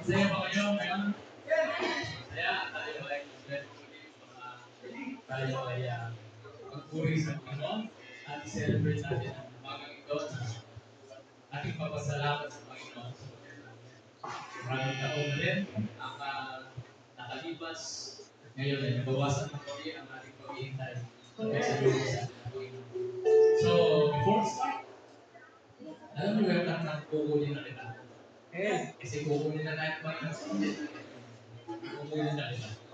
Saya pa kayo ngayon? Saya tayo ay mag-celebrate tayo ay magpuri sa Panginoon at celebrate natin ang umagang ito na ating papasalamat sa Panginoon. Maraming taon na rin ang nakalipas. Ngayon ay nabawasan na kami ang ating paghihintay sa Diyos sa Panginoon. So, before we start, alam niyo yung kantang kukunin na kita. Kasi kukunin na natin Panginoon sa atin. Kukunin na kita.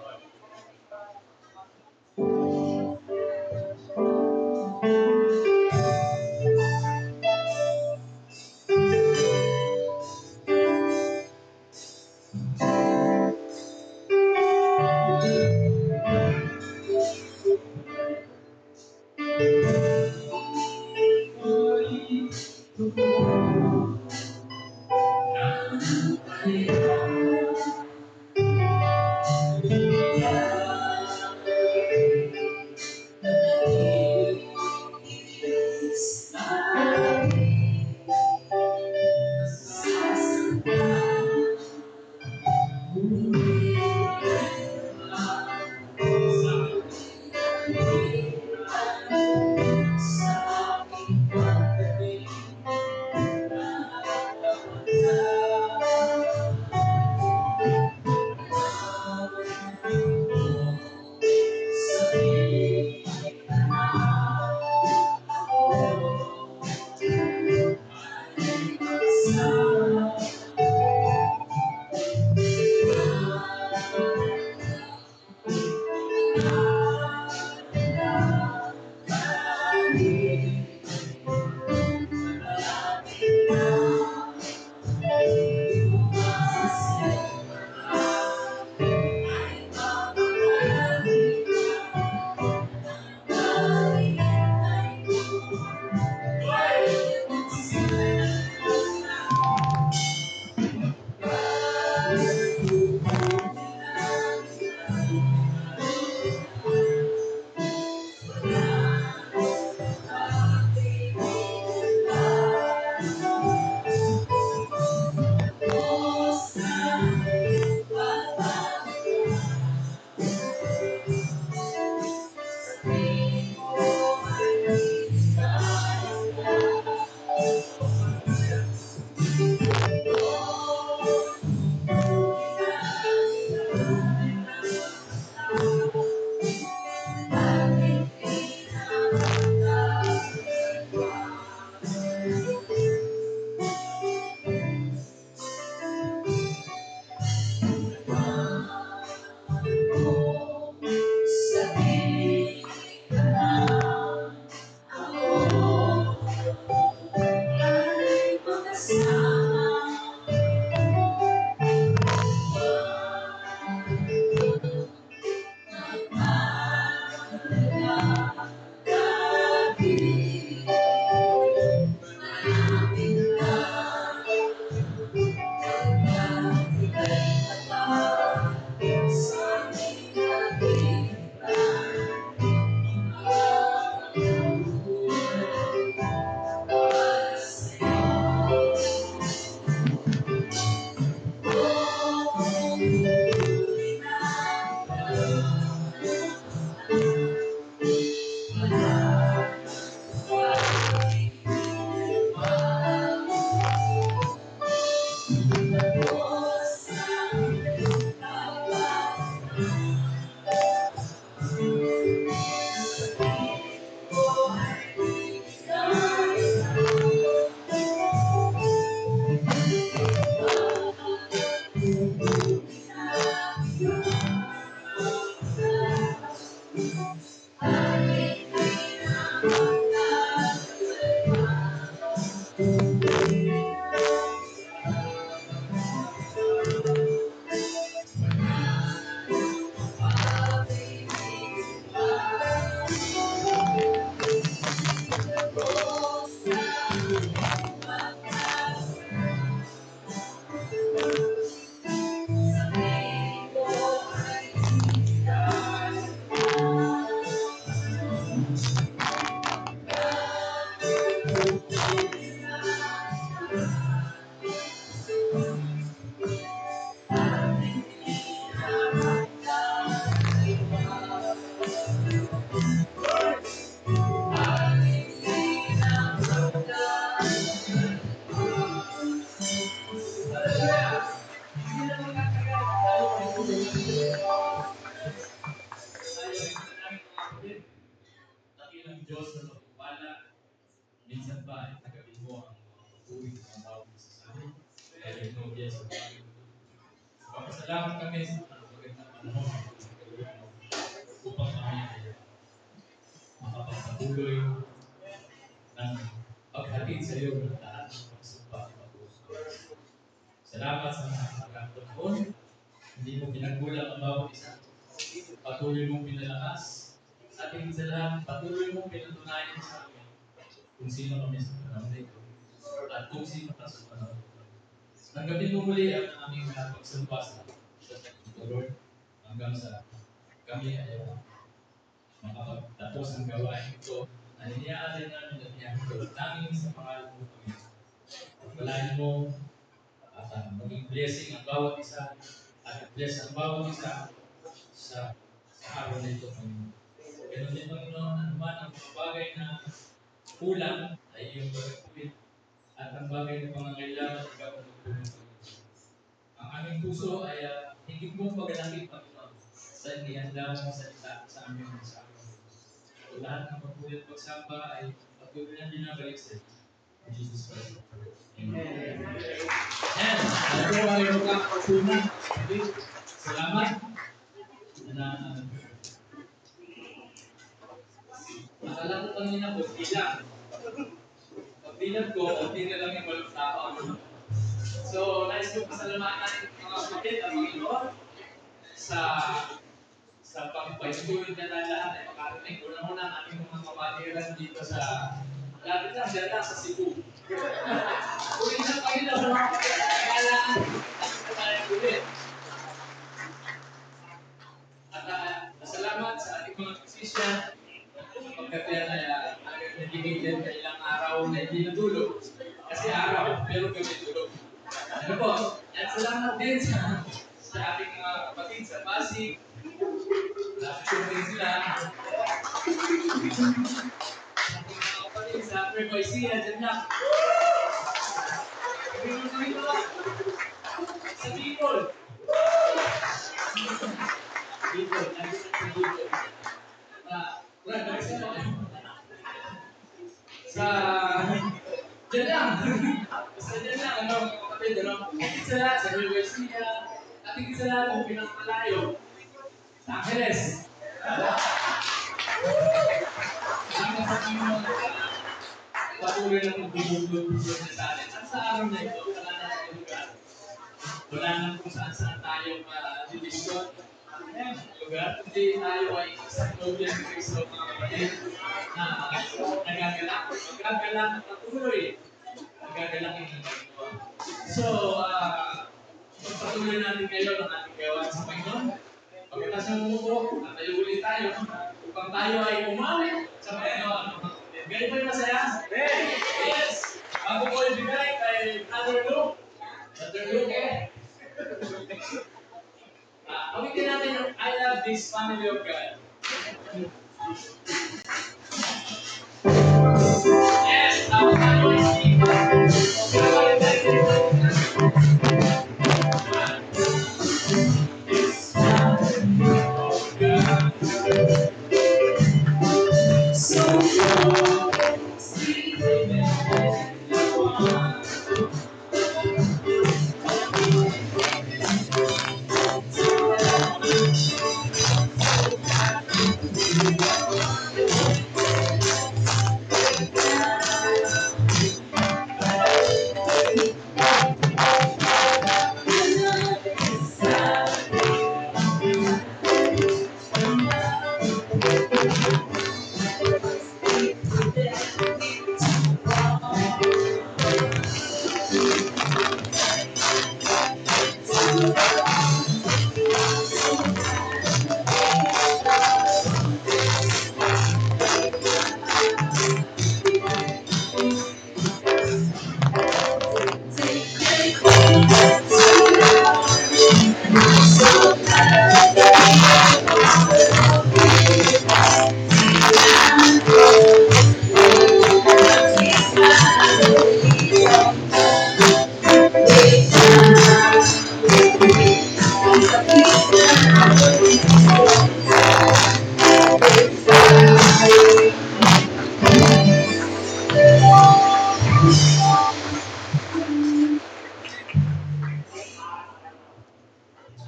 Hindi na magkakagalit tayo ay tulad ng tayo ay manalangin mga kapatid. Dakilang Diyos na magpapala. Minsan pa ay tagapin mo ang mga papuri ng mga bawat isa sa amin. Dahil mo, Diyos, sa Panginoon. Papasalamat kami sa mga magandang panahon sa kalooban mo upang kami ay makapagpatuloy ng paghatid sa iyo ng lahat ng pagsumpa at pag-uusap. Salamat sa mga pagkakataon noon. Hindi mo pinagbulang ang bawat isa. Patuloy mong pinalakas. At higit sa lahat, patuloy mong pinatunayan sa amin kung sino kami sa panahon na ito at kung sino ka sa panahon na ito. Tanggapin mo muli ang aming pagsumpa sa Lord hanggang sa kami ay makapagtapos ang gawain ito na iniaalay namin at niyahin ito. Tanging sa pangalan mo kami. Pagpalain mo at maging blessing ang bawat isa at bless ang bawat isa sa araw na ito, Panginoon. Ganun din, Panginoon, ano man ang mga bagay na kulang ay iyong pagkakulit at ang bagay na pangangailangan ikaw ang magtulong. Ang aming puso ay higit mong pagalangin, Panginoon, sa inihanda mong salita sa aming sa araw. So, lahat ng pagpulit at pagsamba ay patuloy na binabalik sa iyo. In Jesus Christ. Amen. Ayan. Alam ko kami magkakapagsunan. Salamat. Na akala ko kanina po, bilang. Pag bilang ko, hindi na lang yung walang tao. So, nais ko pasalamatan mga kapatid at Panginoon sa pagpapaitulog na lahat ay makarating. Una-una ang ating mga kapatiran dito sa malapit lang dyan lang sa Cebu. Uli na Panginoon, kailangan na tayo ulit. At salamat sa ating mga musician pagkat yan ay nagiging din na ilang araw na hindi natulog. Kasi araw, pero gabi tulog. Ano po? At salamat din sa ating mga kapatid sa Pasig. Lapit ko din sila. Sa ating mga kapatid sa Nueva Ecija, dyan lang. Bicol kami ito. Sa Bicol. Bicol, nandito sa Bicol. Brad, nagsa mo. Sa... Dyan lang. Basta dyan lang, ano, mga kapatid, ano. Higit sa lahat, sa Nueva Ecija. At higit sa lahat, kung pinakamalayo. Sa Angeles. Salamat sa Panginoon. Patuloy na pagbubulog niya sa atin. At sa araw na ito, wala na tayong lugar. Wala na kung saan tayo ma-division. Lugar, kundi tayo ay isang nobya ni Kristo, mga kapatid, na nagagalak. Magagalak at patuloy. Nagagalak ang Panginoon. So, pagpatuloy natin kayo ng ating gawa sa Panginoon. Pagkatas ng umupo, tayo ulit tayo upang tayo ay umawit sa Panginoon. Ganyan po yung masaya? Yes! Bago ko ibigay kay Brother Luke. Brother Luke, awitin natin yung I love this family of God. Yes! Tama tayo ay sikat. Gagawin tayo this family of God. So good, sweet and one.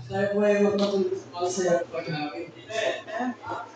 Tayo po ay magpapasaya pag-awit. Awitin po natin ang taas.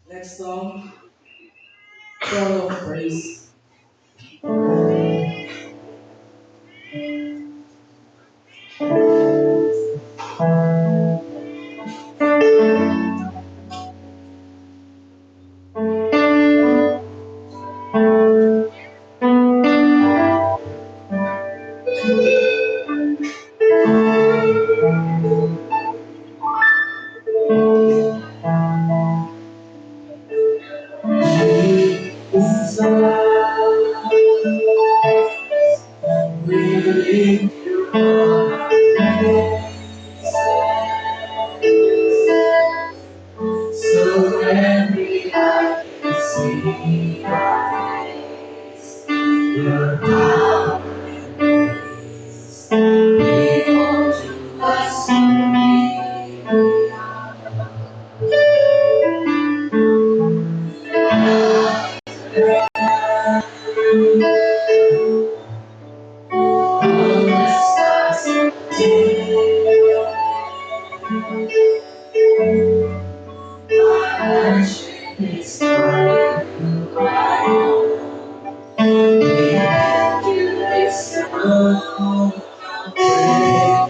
Next song, Throne of Praise. Jesus, we lift you up, so every eye can see your power and grace. Behold, to us you worship is for you, I give you this song of praise.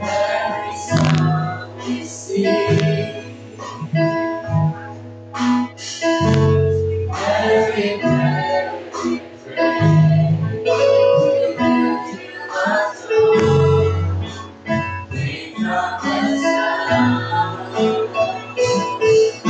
Every song we sing, every prayer we pray, we lift you up, Lord. We come and sound your praise.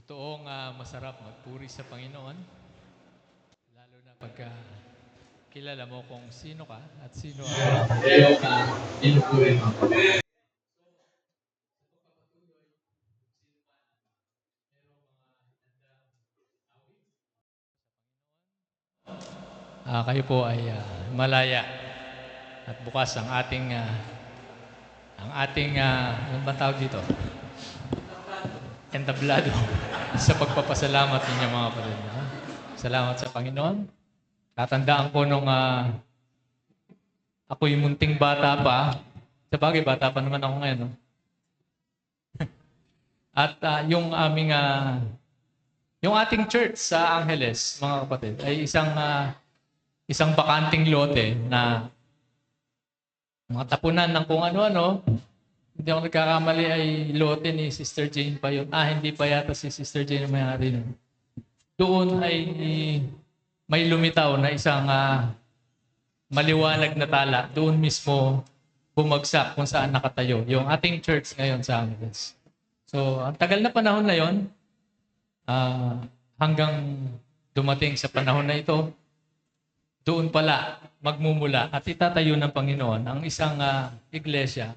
Totoong masarap magpuri sa Panginoon, lalo na pagka kilala mo kung sino ka at sino ang iyong pinupuri mo. Kayo po ay malaya at bukas ang ating ano ba tawag dito? Entablado sa pagpapasalamat ninyo mga kapatid. Salamat sa Panginoon. Tatandaan ko nung ako'y munting bata pa. Sa bagay, bata pa naman ako ngayon. No? At yung ating church sa Angeles, mga kapatid, ay isang bakanting lote na mga tapunan ng kung ano-ano. Hindi ako nagkakamali ay lote ni Sister Jane pa yun. Hindi pa yata si Sister Jane ang may-ari nun. Doon ay may lumitaw na isang maliwanag na tala. Doon mismo bumagsak kung saan nakatayo. Yung ating church ngayon sa Angeles. So, ang tagal na panahon na yon, hanggang dumating sa panahon na ito, doon pala magmumula at itatayo ng Panginoon ang isang iglesia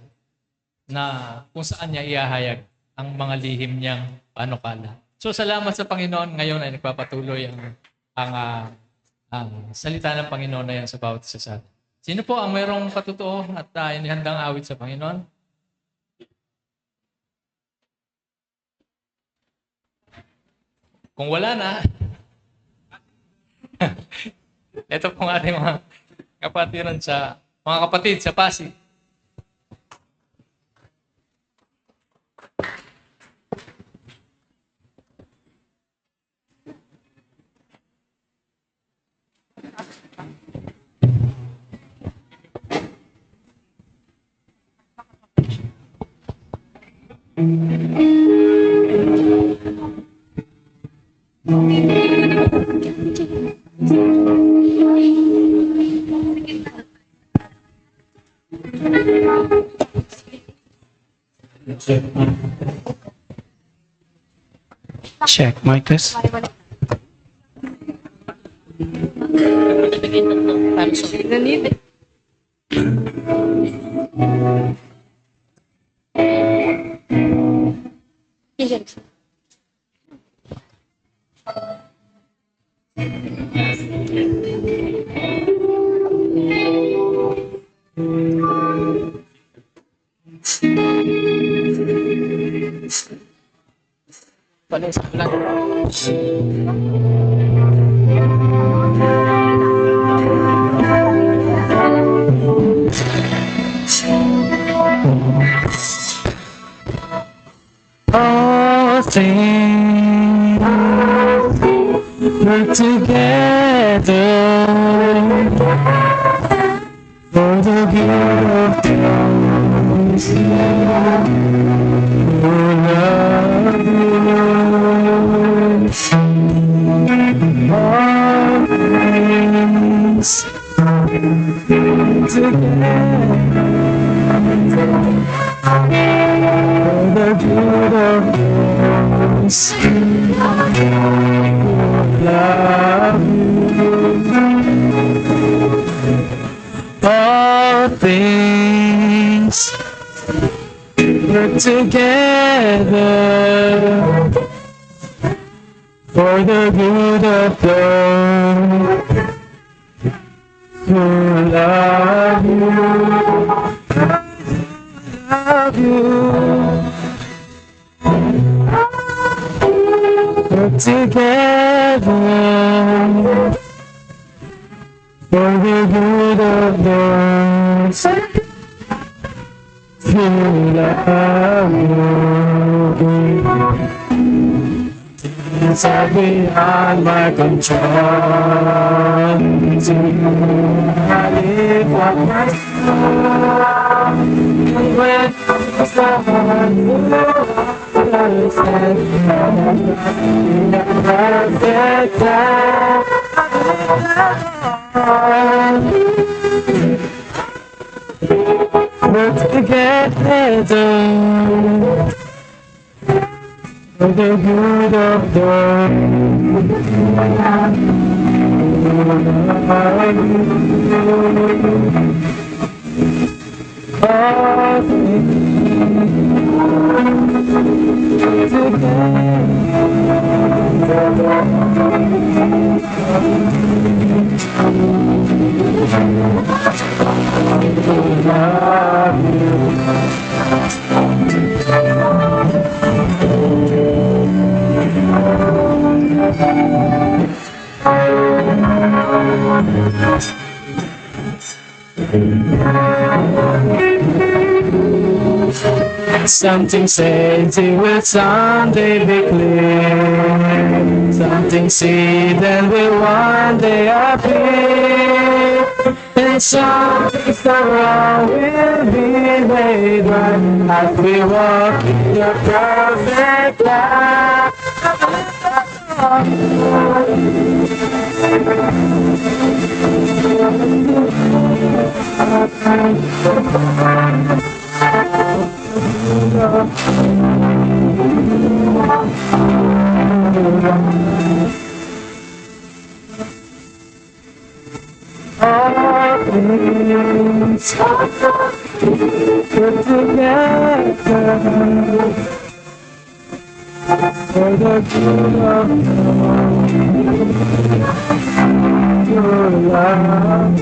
na kung saan niya iahayag ang mga lihim niyang panukala. So salamat sa Panginoon, ngayon ay nagpapatuloy ang salita ng Panginoon na yan sa bawat isa sa atin. Sino po ang mayroong patotoo at inihandang awit sa Panginoon? Kung wala na, ito pong ating mga kapatid sa Pasig. Check mic test. Paling sa plan. things work together for the good of those who love you. All things work together for the good of those who love you. All things work together for the good of those who love you. Love you. Work together for the good of those who love you. Things are beyond my control. To you I live up my soul. When it's the one who understand in a perfect time. Work together for the good of those all things Something says it will someday be clear. Something see that will one day appear. And something so wrong will be made right as we walk in your perfect life. All things put together for the good of your love.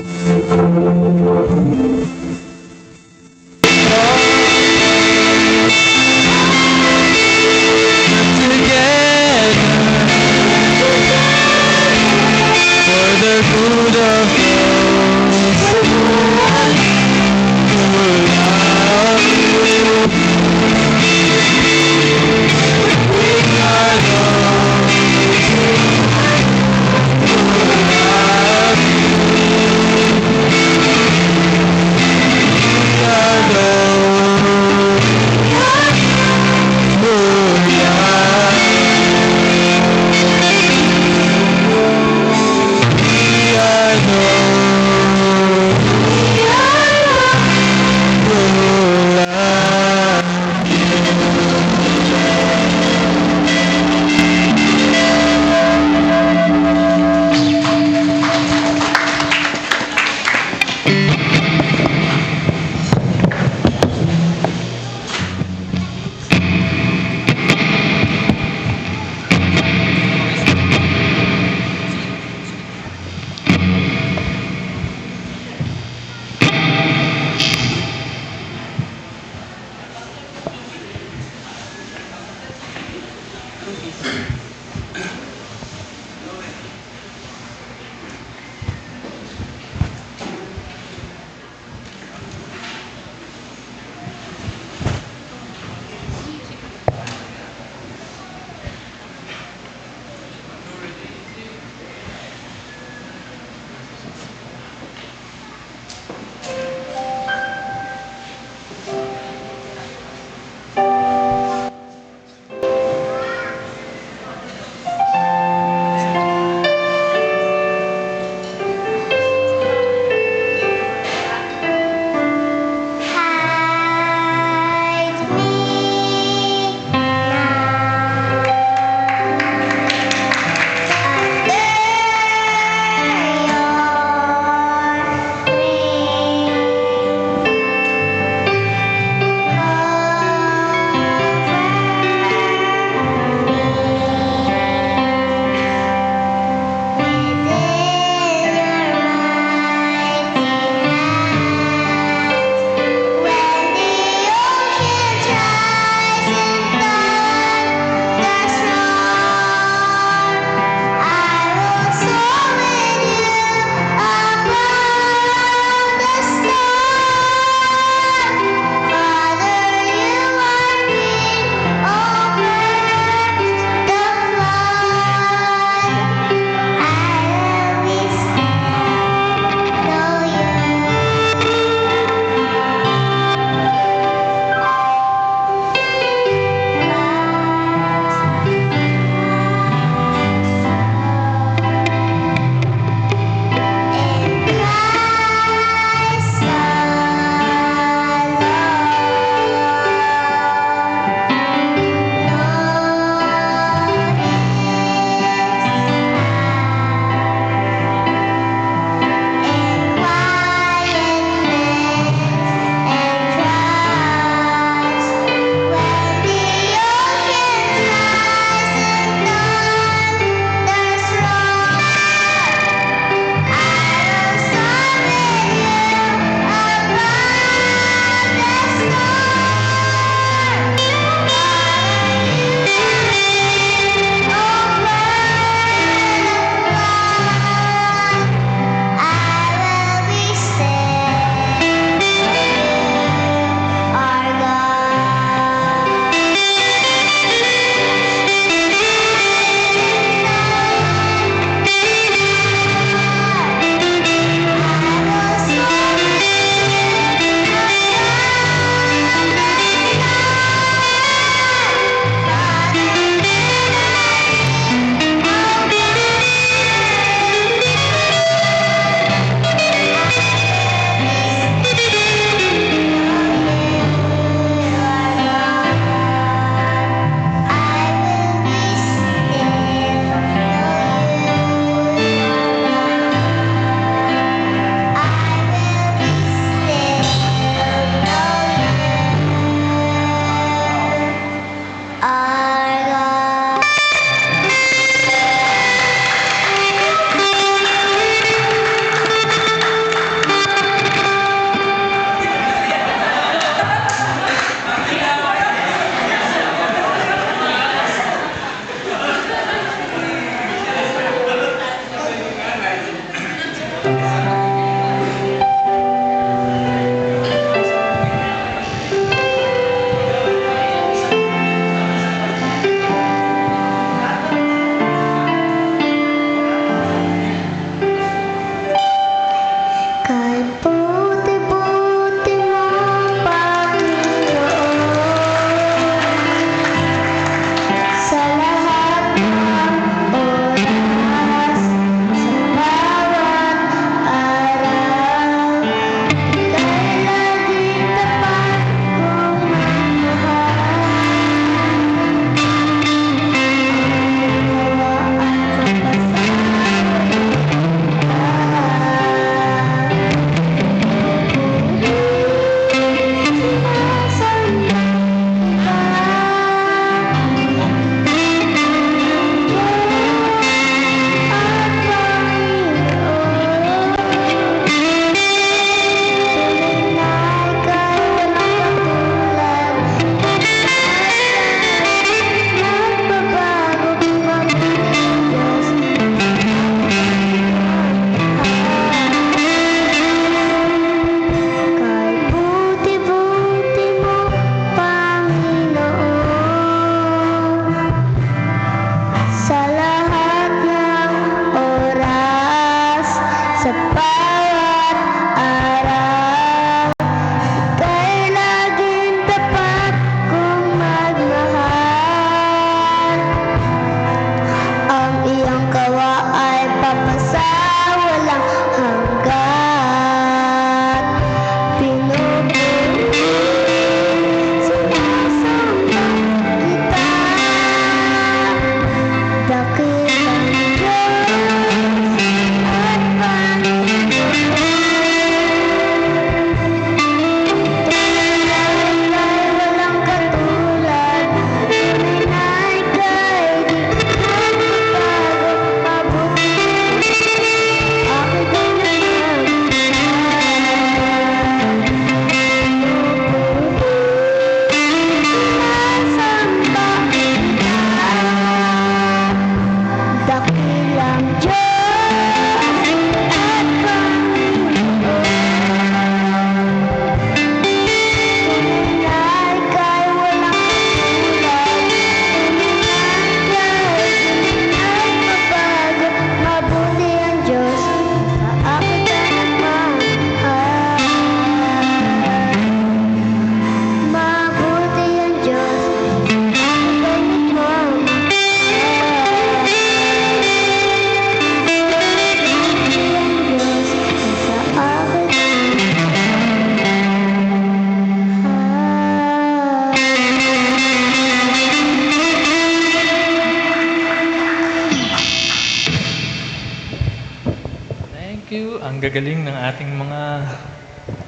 you. Ang gagaling ng ating mga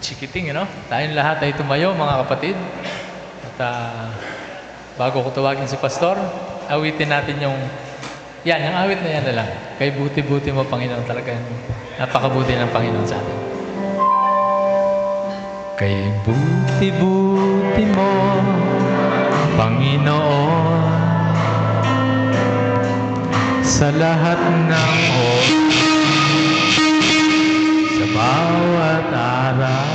chikiting, Tayong lahat ay tumayo, mga kapatid. At bago ko tawagin si Pastor, awitin natin yung awit na yan na lang. Kay buti-buti mo, Panginoon, talaga. Napakabuti ng Panginoon sa atin. Kay buti-buti mo, Panginoon, sa lahat ng oras, sa bawat araw,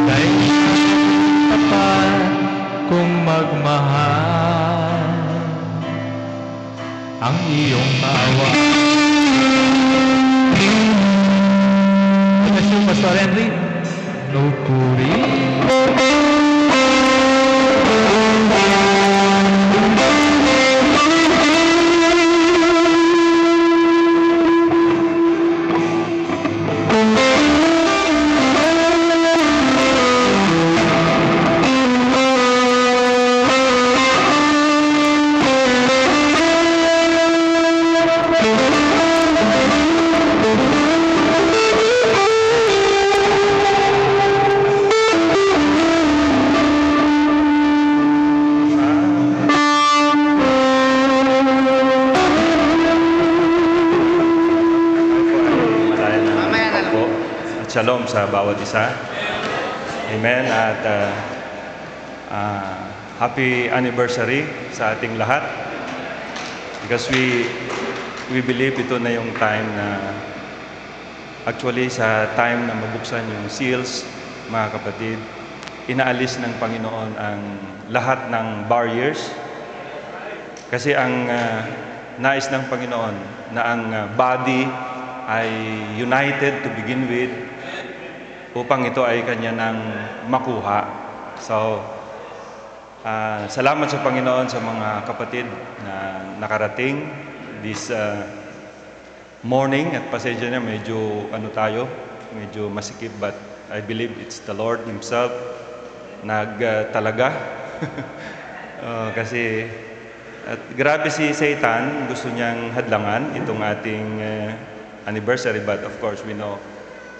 kay tapat kung magmahal ang iyong maawa. Pastor Pastor Henry, nupuri. Shalom sa bawat isa. Amen. At happy anniversary sa ating lahat. Because we believe ito na yung time na actually sa time na mabuksan yung seals, mga kapatid, inaalis ng Panginoon ang lahat ng barriers. Kasi ang nais ng Panginoon na ang body ay united to begin with upang ito ay kanya nang makuha. So, salamat sa Panginoon sa mga kapatid na nakarating this morning. At pasensya na, medyo medyo masikip, but I believe it's the Lord Himself nagtalaga. Kasi at grabe si Satan, gusto niyang hadlangan itong ating anniversary, but of course we know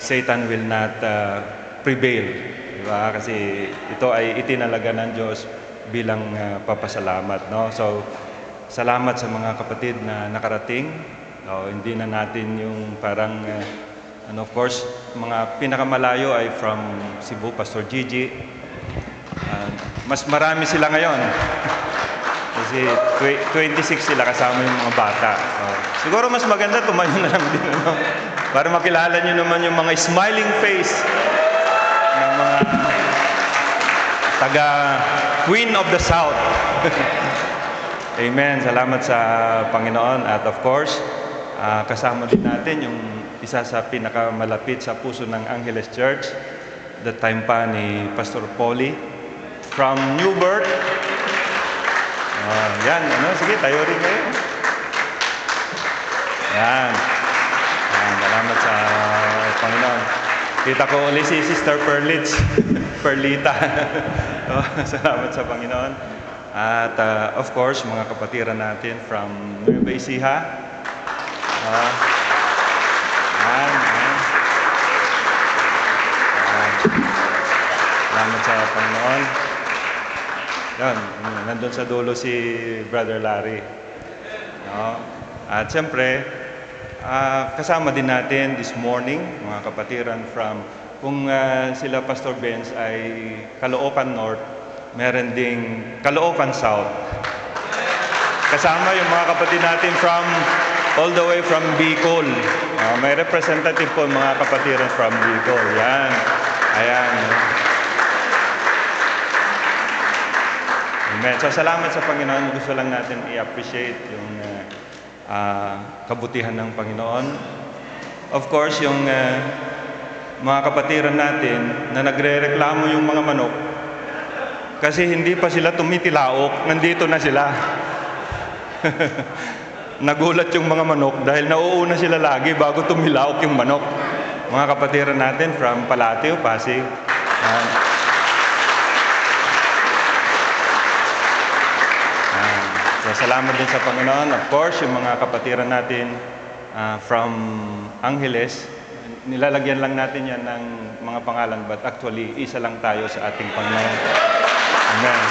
Satan will not prevail, diba? Kasi ito ay itinalaga ng Diyos bilang papasalamat, no? So, salamat sa mga kapatid na nakarating. Hindi na natin yung parang, of course, mga pinakamalayo ay from Cebu, Pastor Gigi. Mas marami sila ngayon. Kasi 26 sila kasama yung mga bata. Siguro mas maganda tumayo na lang din, para makilala nyo naman yung mga smiling face ng mga taga Queen of the South. Amen. Salamat sa Panginoon. At of course, kasama din natin yung isa sa pinakamalapit sa puso ng Angeles Church, the time pa ni Pastor Polly from Newburgh. Yan, sige, tayo rin kayo. Yan. Salamat sa Panginoon. Kita ko ulit si Sister Perlita. Salamat sa Panginoon. At of course, mga kapatiran natin from Nueva Ecija. Salamat sa Panginoon. Yan, nandun sa dulo si Brother Larry. At siyempre, kasama din natin this morning, mga kapatiran from, kung sila Pastor Benz ay Caloocan North, meron ding Caloocan South. Kasama yung mga kapatid natin from, all the way from Bicol. May representative po mga kapatiran from Bicol. Yan. Ayan. Amen. So, salamat sa Panginoon. Gusto lang natin i-appreciate yung kabutihan ng Panginoon. Of course, yung mga kapatiran natin na nagre-reklamo yung mga manok kasi hindi pa sila tumitilaok, nandito na sila. Nagulat yung mga manok dahil nauuna sila lagi bago tumilaok yung manok. Mga kapatiran natin from Palateo, Pasig. So, salamat din sa Panginoon. Of course, yung mga kapatiran natin from Angeles. Nilalagyan lang natin yan ng mga pangalan, but actually, isa lang tayo sa ating Panginoon. Amen.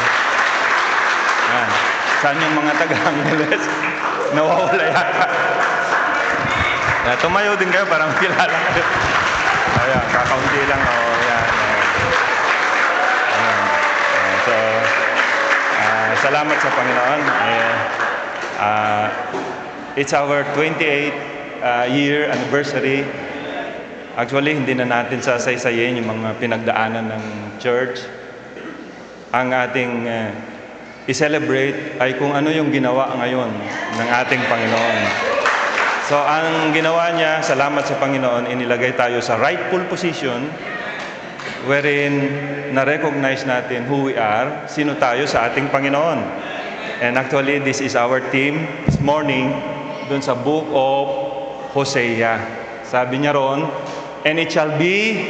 Yan. Saan yung mga taga-Angeles? Nawawala yata. Tumayo din kayo para makilala kayo. Ayan, kakaunti lang. Yan. Ayan. So, salamat sa Panginoon. It's our 28th year anniversary. Actually, hindi na natin sasaysayin yung mga pinagdaanan ng church. Ang ating i-celebrate ay kung ano yung ginawa ngayon ng ating Panginoon. So, ang ginawa niya, salamat sa Panginoon, inilagay tayo sa rightful position wherein na-recognize natin who we are, sino tayo sa ating Panginoon. And actually, this is our theme this morning dun sa book of Hosea. Sabi niya ron, and it shall be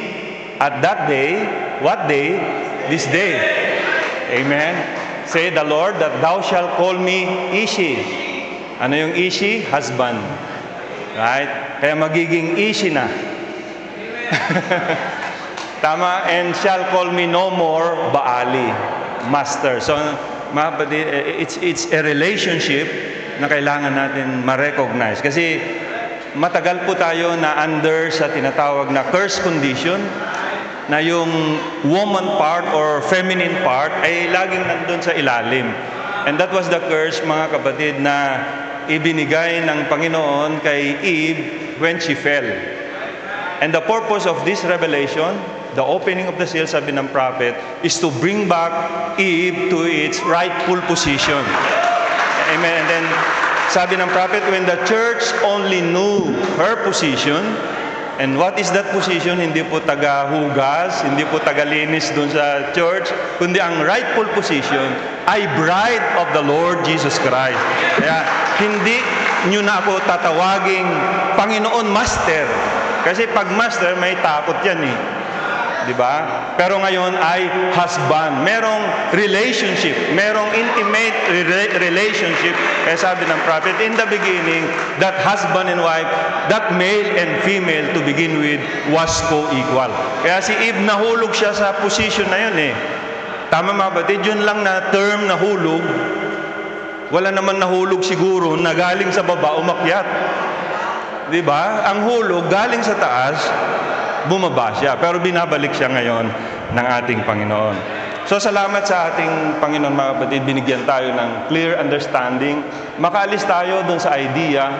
at that day, what day? This day. Amen. Say the Lord that thou shalt call me Ishi. Ano yung Ishi? Husband. Right? Kaya magiging Ishi na. Tama? And shall call me no more Baali, Master. So, it's a relationship na kailangan natin ma-recognize. Kasi matagal po tayo na under sa tinatawag na curse condition, na yung woman part or feminine part ay laging nandun sa ilalim. And that was the curse, mga kapatid, na ibinigay ng Panginoon kay Eve when she fell. And the purpose of this revelation, the opening of the seal, sabi ng prophet, is to bring back Eve to its rightful position. Amen. And then, sabi ng prophet, when the church only knew her position, and what is that position? Hindi po taga-hugas, hindi po taga-linis dun sa church, kundi ang rightful position ay bride of the Lord Jesus Christ. Kaya, hindi nyo na ako tatawaging Panginoon Master. Kasi pag Master, may takot yan eh. Diba? Pero ngayon ay husband. Merong relationship. Merong intimate relationship. Kaya sabi ng prophet, in the beginning, that husband and wife, that male and female to begin with, was co-equal. Kaya si Eve, nahulog siya sa position na yun eh. Tama mga batid, yun lang na term na hulog. Wala naman nahulog siguro na galing sa baba, umakyat. Diba? Ang hulog, galing sa taas, bumaba siya. Pero binabalik siya ngayon ng ating Panginoon. So salamat sa ating Panginoon, mga kapatid. Binigyan tayo ng clear understanding. Makaalis tayo dun sa idea,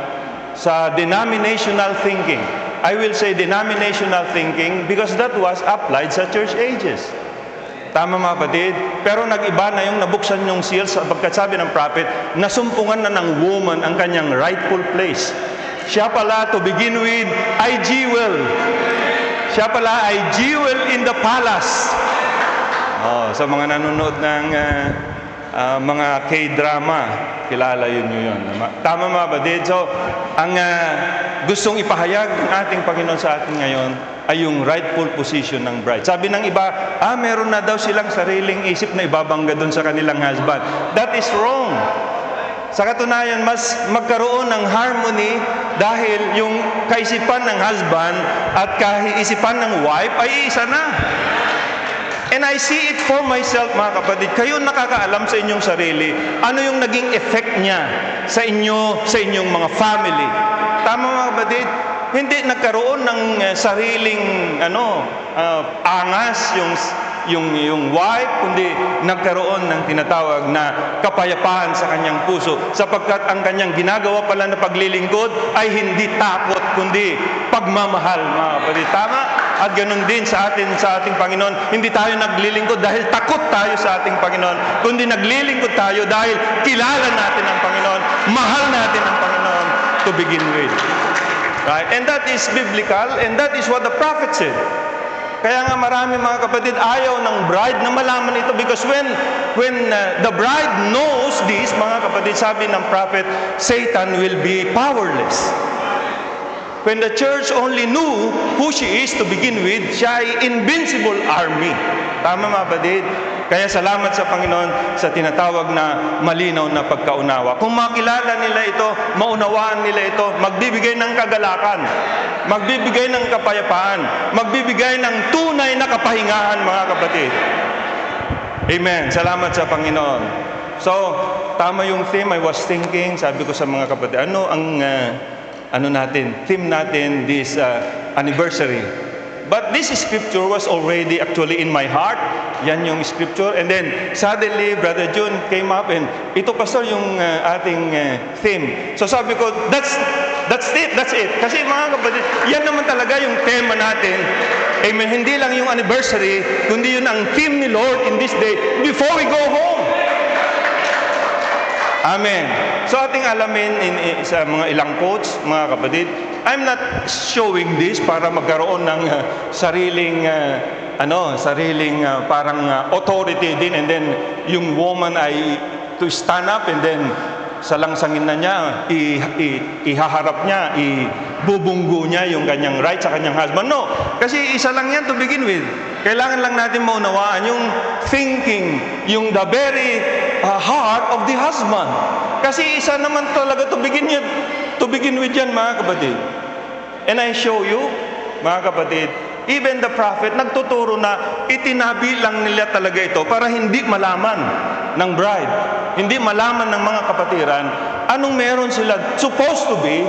sa denominational thinking. I will say denominational thinking because that was applied sa church ages. Tama mga kapatid? Pero nag-iba na yung nabuksan yung seal sapagkat sabi ng prophet, nasumpungan na ng woman ang kanyang rightful place. Siya pala, to begin with, ay jewel. Siya pala ay jewel in the palace. Sa mga nanonood ng mga K-drama, kilala yun. Tama mga badid. So, ang gustong ipahayag ng ating Panginoon sa atin ngayon ay yung rightful position ng bride. Sabi ng iba, meron na daw silang sariling isip na ibabangga doon sa kanilang husband. That is wrong. Sa katunayan, mas magkaroon ng harmony dahil yung kaisipan ng husband at kaisipan ng wife ay isa na. And I see it for myself, mga kapatid. Kayo nakakaalam sa inyong sarili, ano yung naging effect niya sa inyong mga family. Tama mga kapatid? Hindi nagkaroon ng sariling angas yung wife, kundi nagkaroon ng tinatawag na kapayapaan sa kanyang puso sapagkat ang kanyang ginagawa pala na paglilingkod ay hindi takot kundi pagmamahal, mga kapatid. Tama? At ganun din sa ating Panginoon, hindi tayo naglilingkod dahil takot tayo sa ating Panginoon, kundi naglilingkod tayo dahil kilala natin ang Panginoon, mahal natin ang Panginoon to begin with. Right? And that is biblical, and that is what the prophet said. Kaya nga marami mga kapatid ayaw ng bride na malaman ito because when the bride knows this, mga kapatid, sabi ng prophet, Satan will be powerless. When the church only knew who she is to begin with, siya ay invincible army. Tama mga kapatid? Kaya salamat sa Panginoon sa tinatawag na malinaw na pagkaunawa. Kung makilala nila ito, maunawaan nila ito, magbibigay ng kagalakan, magbibigay ng kapayapaan, magbibigay ng tunay na kapahingahan, mga kapatid. Amen. Salamat sa Panginoon. So, tama yung theme. I was thinking, sabi ko sa mga kapatid, ano ang theme natin this anniversary. But this scripture was already actually in my heart. Yan yung scripture. And then, suddenly, Brother June came up and, ito, Pastor, yung ating theme. So sabi ko, that's it. Kasi mga kapatid, yan naman talaga yung tema natin. Amen. Hindi lang yung anniversary, kundi yun ang theme ni Lord in this day before we go home. Amen. So ating alamin sa mga ilang quotes, mga kapatid, I'm not showing this para magkaroon ng sariling parang authority din, and then yung woman ay to stand up and then salangsangin na niya, ihaharap niya, ibubunggo niya yung kanyang right sa kanyang husband. No, kasi isa lang yan to begin with. Kailangan lang natin maunawaan yung thinking, yung the very heart of the husband. Kasi isa naman talaga to begin with yan, mga kapatid. And I show you, mga kapatid, even the prophet, nagtuturo na itinabi lang nila talaga ito para hindi malaman ng bride, hindi malaman ng mga kapatiran, anong meron sila supposed to be,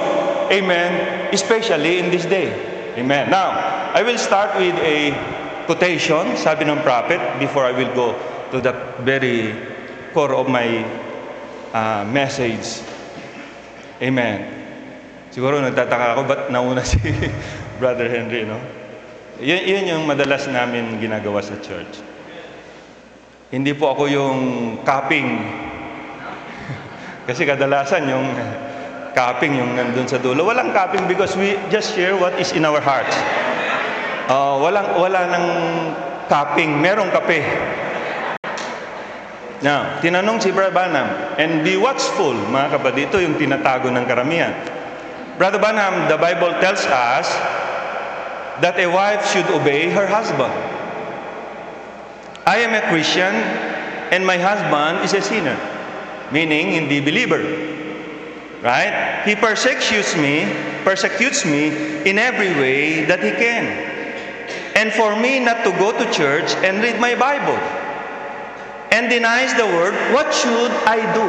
amen, especially in this day. Amen. Now, I will start with a quotation, sabi ng prophet, before I will go to the very core of my message. Amen. Siguro nagtataka ako, ba't nauna si Brother Henry, no? Yun yung madalas namin ginagawa sa church. Hindi po ako yung copying. Kasi kadalasan yung copying, yung nandun sa dulo. Walang copying because we just share what is in our hearts. Wala nang copying. Merong kape. Now, tinanong si Brother Branham, and be watchful, mga kapatid, ito yung tinatago ng karamihan. Brother Branham, the Bible tells us that a wife should obey her husband. I am a Christian and my husband is a sinner, meaning hindi believer. Right? He persecutes me in every way that he can. And for me not to go to church and read my Bible and denies the word, what should I do?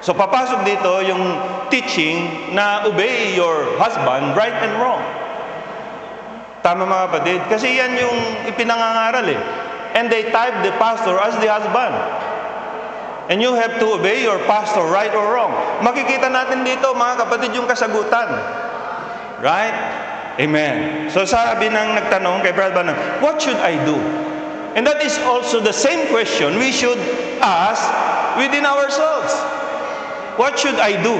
So papasok dito yung teaching na obey your husband right and wrong. Tama, mga kapatid? Kasi yan yung ipinangangaral eh. And they type the pastor as the husband. And you have to obey your pastor right or wrong. Makikita natin dito, mga kapatid, yung kasagutan. Right? Amen. So sabi ng nagtanong kay Brother Branham, what should I do? And that is also the same question we should ask within ourselves. What should I do?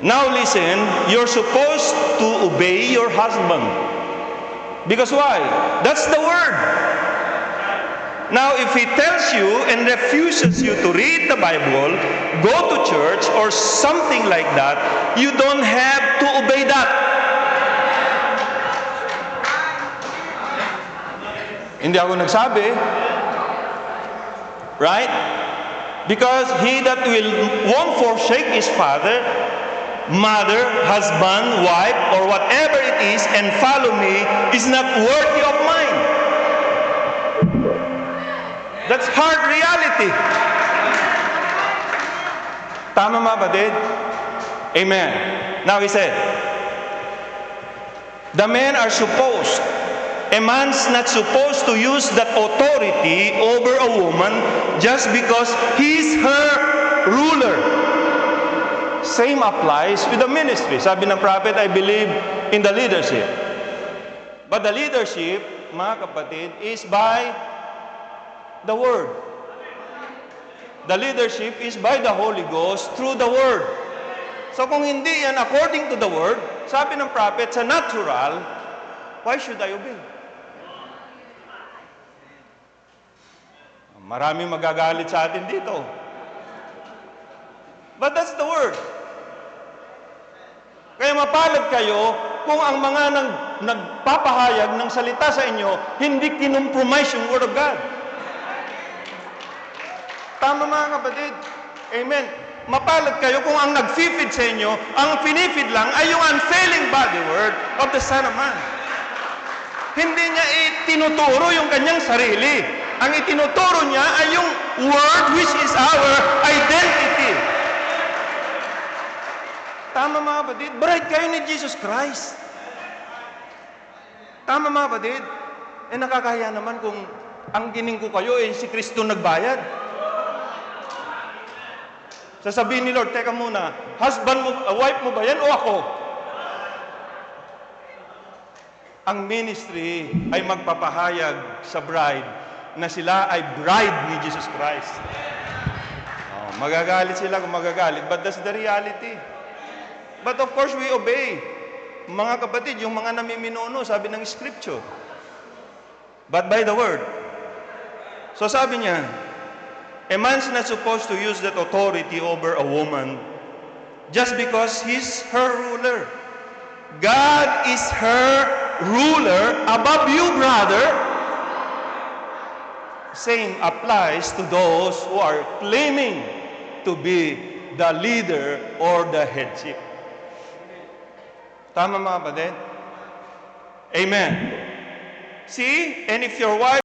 Now listen, you're supposed to obey your husband. Because why? That's the word. Now if he tells you and refuses you to read the Bible, go to church or something like that, you don't have to obey that. Hindi ako nagsabi. Right? Because he that won't forsake his father, mother, husband, wife, or whatever it is, and follow me, is not worthy of mine. That's hard reality. Tama, mga kapatid? Amen. Now he said, the men are supposed, a man's not supposed to use that authority over a woman just because he's her ruler. Same applies with the ministry. Sabi ng prophet, I believe in the leadership. But the leadership, mga kapatid, is by the Word. The leadership is by the Holy Ghost through the Word. So kung hindi yan according to the Word, sabi ng prophet, sa natural, why should I obey? Maraming magagalit sa atin dito. But that's the Word. Kaya mapalad kayo kung ang mga nagpapahayag ng salita sa inyo, hindi kinompromise yung Word of God. Tama mga kapatid. Amen. Mapalad kayo kung ang nag-feed sa inyo, ang pinifeed lang ay yung unfailing body word of the Son of Man. Hindi niya itinuturo yung kanyang sarili. Ang itinuturo niya ay yung word which is our identity. Tama mga kapatid, bride kayo ni Jesus Christ. Tama mga kapatid, nakakahiya naman kung ang gining ko kayo si Kristo nagbayad. Sasabihin ni Lord, teka muna, husband mo, wife mo ba yan o ako? Ang ministry ay magpapahayag sa bride na sila ay bride ni Jesus Christ. Magagalit sila kung magagalit, but that's the reality. But of course, we obey. Mga kapatid, yung mga namiminuno, sabi ng Scripture. But by the word. So sabi niya, a man's not supposed to use that authority over a woman just because he's her ruler. God is her ruler above you, brother. Same applies to those who are claiming to be the leader or the headship. Tama mga kapatid? Amen. See, and if your wife